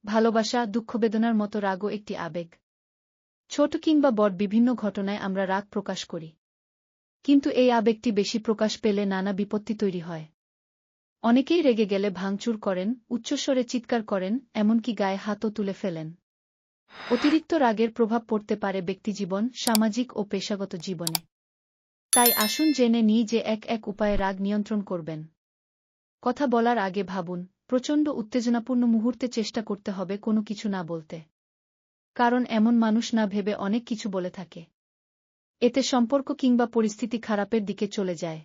ভালোবাসা, দুঃখবেদনার মতো রাগও একটি আবেগ। ছোট কিংবা বড় বিভিন্ন ঘটনায় আমরা রাগ প্রকাশ করি। কিন্তু এই আবেগটি বেশি প্রকাশ পেলে নানা বিপত্তি তৈরি হয়। অনেকেই রেগে গেলে ভাঙচুর করেন, উচ্চস্বরে চিৎকার করেন, এমনকি গায়ে হাতও তুলে ফেলেন। অতিরিক্ত রাগের প্রভাব পড়তে পারে ব্যক্তিজীবন, সামাজিক ও পেশাগত জীবনে। তাই আসুন জেনে নিই যে এক উপায়ে রাগ নিয়ন্ত্রণ করবেন। কথা বলার আগে ভাবুন, প্রচণ্ড উত্তেজনাপূর্ণ মুহূর্তে চেষ্টা করতে হবে কোনো কিছু না বলতে। কারণ এমন মানুষ না ভেবে অনেক কিছু বলে থাকে। এতে সম্পর্ক কিংবা পরিস্থিতি খারাপের দিকে চলে যায়।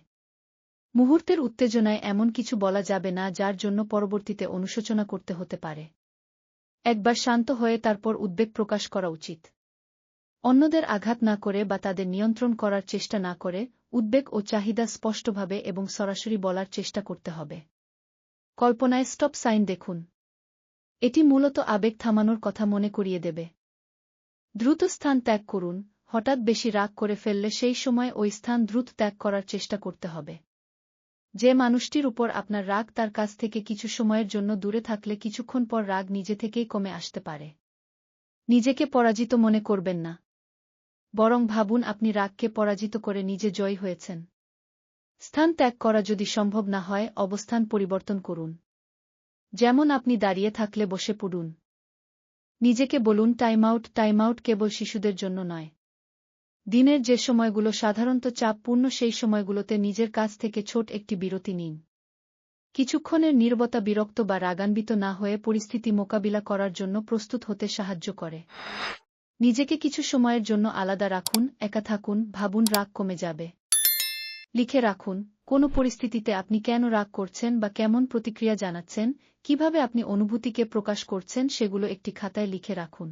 মুহূর্তের উত্তেজনায় এমন কিছু বলা যাবে না যার জন্য পরবর্তীতে অনুশোচনা করতে হতে পারে। একবার শান্ত হয়ে তারপর উদ্বেগ প্রকাশ করা উচিত। অন্যদের আঘাত না করে বা তাদের নিয়ন্ত্রণ করার চেষ্টা না করে উদ্বেগ ও চাহিদা স্পষ্টভাবে এবং সরাসরি বলার চেষ্টা করতে হবে। কল্পনায় স্টপ সাইন দেখুন। এটি মূলত আবেগ থামানোর কথা মনে করিয়ে দেবে। দ্রুত স্থান ত্যাগ করুন। হঠাৎ বেশি রাগ করে ফেললে সেই সময় ওই স্থান দ্রুত ত্যাগ করার চেষ্টা করতে হবে। যে মানুষটির উপর আপনার রাগ তার কাছ থেকে কিছু সময়ের জন্য দূরে থাকলে কিছুক্ষণ পর রাগ নিজে থেকেই কমে আসতে পারে। নিজেকে পরাজিত মনে করবেন না। বরং ভাবুন আপনি রাগকে পরাজিত করে নিজে জয়ী হয়েছেন। স্থান ত্যাগ করা যদি সম্ভব না হয় অবস্থান পরিবর্তন করুন। যেমন আপনি দাঁড়িয়ে থাকলে বসে পড়ুন। নিজেকে বলুন টাইম আউট কেবল শিশুদের জন্য নয়। দিনের যে সময়গুলো সাধারণত চাপপূর্ণ সেই সময়গুলোতে নিজের কাছ থেকে ছোট একটি বিরতি নিন। কিছুক্ষণের নীরবতা বিরক্ত বা রাগান্বিত না হয়ে পরিস্থিতি মোকাবিলা করার জন্য প্রস্তুত হতে সাহায্য করে। নিজেকে কিছু সময়ের জন্য আলাদা রাখুন, একা থাকুন, ভাবুন রাগ কমে যাবে। লিখে রাখুন, কোনো পরিস্থিতিতে আপনি কেন রাগ করছেন বা কেমন প্রতিক্রিয়া জানাচ্ছেন, কিভাবে আপনি অনুভূতিকে প্রকাশ করছেন সেগুলো একটি খাতায় লিখে রাখুন।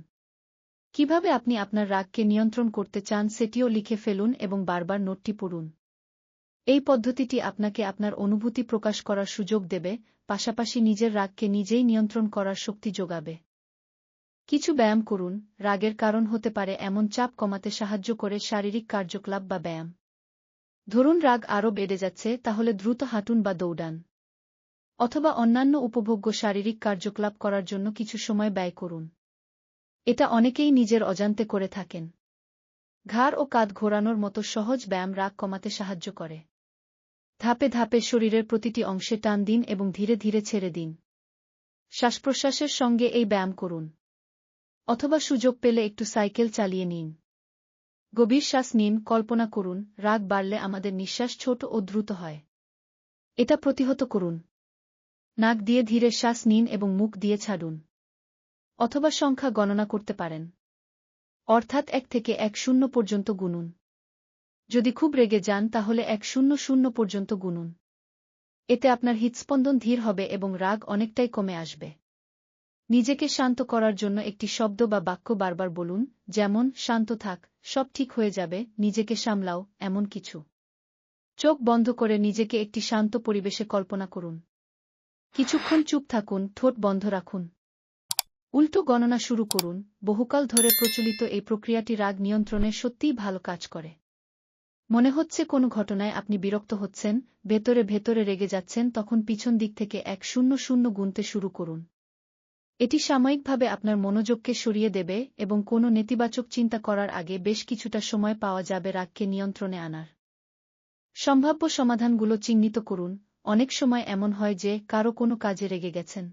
কিভাবে আপনি আপনার রাগকে নিয়ন্ত্রণ করতে চান সেটিও লিখে ফেলুন এবং বারবার নোটটি পড়ুন। এই পদ্ধতিটি আপনাকে আপনার অনুভূতি প্রকাশ করার সুযোগ দেবে, পাশাপাশি নিজের রাগকে নিজেই নিয়ন্ত্রণ করার শক্তি যোগাবে। কিছু ব্যায়াম করুন। রাগের কারণ হতে পারে এমন চাপ কমাতে সাহায্য করে শারীরিক কার্যকলাপ বা ব্যায়াম। ধরুন রাগ আরও বেড়ে যাচ্ছে, তাহলে দ্রুত হাঁটুন বা দৌড়ান। অথবা অন্যান্য উপভোগ্য শারীরিক কার্যকলাপ করার জন্য কিছু সময় ব্যয় করুন। এটা অনেকেই নিজের অজান্তে করে থাকেন। ঘাড় ও কাঁধ ঘোরানোর মতো সহজ ব্যায়াম রাগ কমাতে সাহায্য করে। ধাপে ধাপে শরীরের প্রতিটি অংশে টান দিন এবং ধীরে ধীরে ছেড়ে দিন। শ্বাসপ্রশ্বাসের সঙ্গে এই ব্যায়াম করুন। অথবা সুযোগ পেলে একটু সাইকেল চালিয়ে নিন। গভীর শ্বাস নিন। কল্পনা করুন, রাগ বাড়লে আমাদের নিঃশ্বাস ছোট ও দ্রুত হয়। এটা প্রতিহত করুন। নাক দিয়ে ধীরে শ্বাস নিন এবং মুখ দিয়ে ছাড়ুন। অথবা সংখ্যা গণনা করতে পারেন। অর্থাৎ 1 থেকে 10 পর্যন্ত গুনুন। যদি খুব রেগে যান তাহলে 100 পর্যন্ত গুনুন। এতে আপনার হৃৎস্পন্দন ধীর হবে এবং রাগ অনেকটাই কমে আসবে। নিজেকে শান্ত করার জন্য একটি শব্দ বা বাক্য বারবার বলুন, যেমন শান্ত থাক, সব ঠিক হয়ে যাবে, নিজেকে সামলাও, এমন কিছু। চোখ বন্ধ করে নিজেকে একটি শান্ত পরিবেশে কল্পনা করুন। কিছুক্ষণ চুপ থাকুন, ঠোঁট বন্ধ রাখুন। উল্টো গণনা শুরু করুন। বহুকাল ধরে প্রচলিত এই প্রক্রিয়াটি রাগ নিয়ন্ত্রণে সত্যিই ভালো কাজ করে। মনে হচ্ছে কোনো ঘটনায় আপনি বিরক্ত হচ্ছেন, ভেতরে ভেতরে রেগে যাচ্ছেন, তখন পিছন দিক থেকে 100 গুনতে শুরু করুন। এটি সাময়িকভাবে আপনার মনোযোগকে সরিয়ে দেবে এবং কোনো নেতিবাচক চিন্তা করার আগে বেশ কিছুটা সময় পাওয়া যাবে রাগকে নিয়ন্ত্রণে আনার। সম্ভাব্য সমাধানগুলো চিহ্নিত করুন। অনেক সময় এমন হয় যে কারো কোনো কাজে রেগে গেছেন,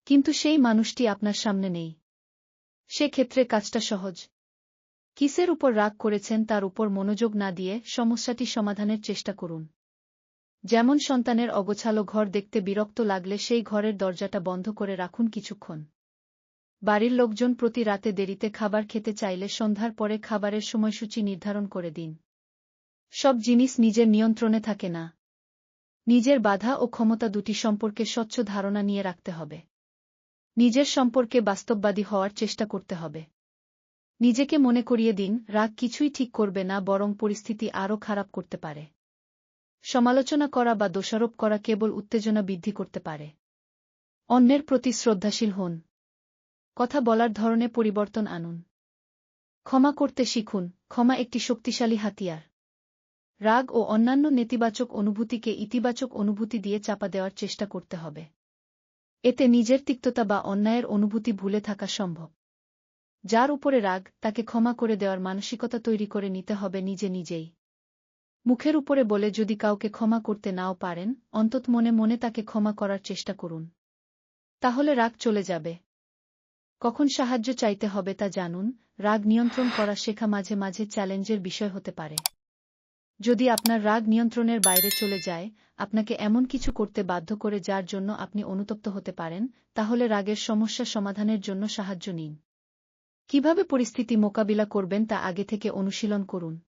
কিন্তু সেই মানুষটি আপনার সামনে নেই। সেক্ষেত্রে কাজটা সহজ। কিসের উপর রাগ করেছেন তার উপর মনোযোগ না দিয়ে সমস্যাটি সমাধানের চেষ্টা করুন। যেমন সন্তানের অগোছালো ঘর দেখতে বিরক্ত লাগলে সেই ঘরের দরজাটা বন্ধ করে রাখুন কিছুক্ষণ। বাড়ির লোকজন প্রতি রাতে দেরিতে খাবার খেতে চাইলে সন্ধ্যার পরে খাবারের সময়সূচি নির্ধারণ করে দিন। সব জিনিস নিজের নিয়ন্ত্রণে থাকে না। নিজের বাধা ও ক্ষমতা দুটি সম্পর্কে স্বচ্ছ ধারণা নিয়ে রাখতে হবে। নিজের সম্পর্কে বাস্তববাদী হওয়ার চেষ্টা করতে হবে। নিজেকে মনে করিয়ে দিন, রাগ কিছুই ঠিক করবে না, বরং পরিস্থিতি আরও খারাপ করতে পারে। সমালোচনা করা বা দোষারোপ করা কেবল উত্তেজনা বৃদ্ধি করতে পারে। অন্যের প্রতি শ্রদ্ধাশীল হন। কথা বলার ধরনে পরিবর্তন আনুন। ক্ষমা করতে শিখুন। ক্ষমা একটি শক্তিশালী হাতিয়ার। রাগ ও অন্যান্য নেতিবাচক অনুভূতিকে ইতিবাচক অনুভূতি দিয়ে চাপা দেওয়ার চেষ্টা করতে হবে। এতে নিজের তিক্ততা বা অন্যায়ের অনুভূতি ভুলে থাকা সম্ভব। যার উপরে রাগ, তাকে ক্ষমা করে দেওয়ার মানসিকতা তৈরি করে নিতে হবে নিজে নিজেই। মুখের উপরে বলে যদি কাউকে ক্ষমা করতে নাও পারেন, অন্তত মনে মনে তাকে ক্ষমা করার চেষ্টা করুন। তাহলে রাগ চলে যাবে। কখন সাহায্য চাইতে হবে তা জানুন। রাগ নিয়ন্ত্রণ করা শেখা মাঝে মাঝে চ্যালেঞ্জের বিষয় হতে পারে। যদি আপনার রাগ নিয়ন্ত্রণের বাইরে চলে যায়, আপনাকে এমন কিছু করতে বাধ্য করে যার জন্য আপনি অনুতপ্ত হতে পারেন, তাহলে রাগের সমস্যা সমাধানের জন্য সাহায্য নিন। কিভাবে পরিস্থিতি মোকাবিলা করবেন তা আগে থেকে অনুশীলন করুন।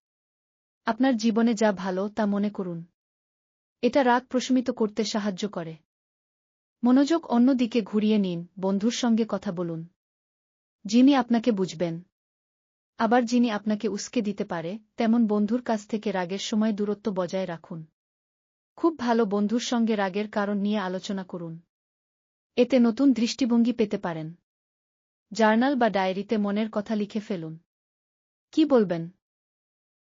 আপনার জীবনে যা ভালো তা মনে করুন। এটা রাগ প্রশমিত করতে সাহায্য করে। মনোযোগ অন্য দিকে ঘুরিয়ে নিন, বন্ধুর সঙ্গে কথা বলুন, যিনি আপনাকে বুঝবেন। আবার যিনি আপনাকে উস্কে দিতে পারে, তেমন বন্ধুর কাছ থেকে রাগের সময় দূরত্ব বজায় রাখুন। খুব ভালো বন্ধুর সঙ্গে রাগের কারণ নিয়ে আলোচনা করুন। এতে নতুন দৃষ্টিভঙ্গি পেতে পারেন। জার্নাল বা ডায়েরিতে মনের কথা লিখে ফেলুন। কি বলবেন,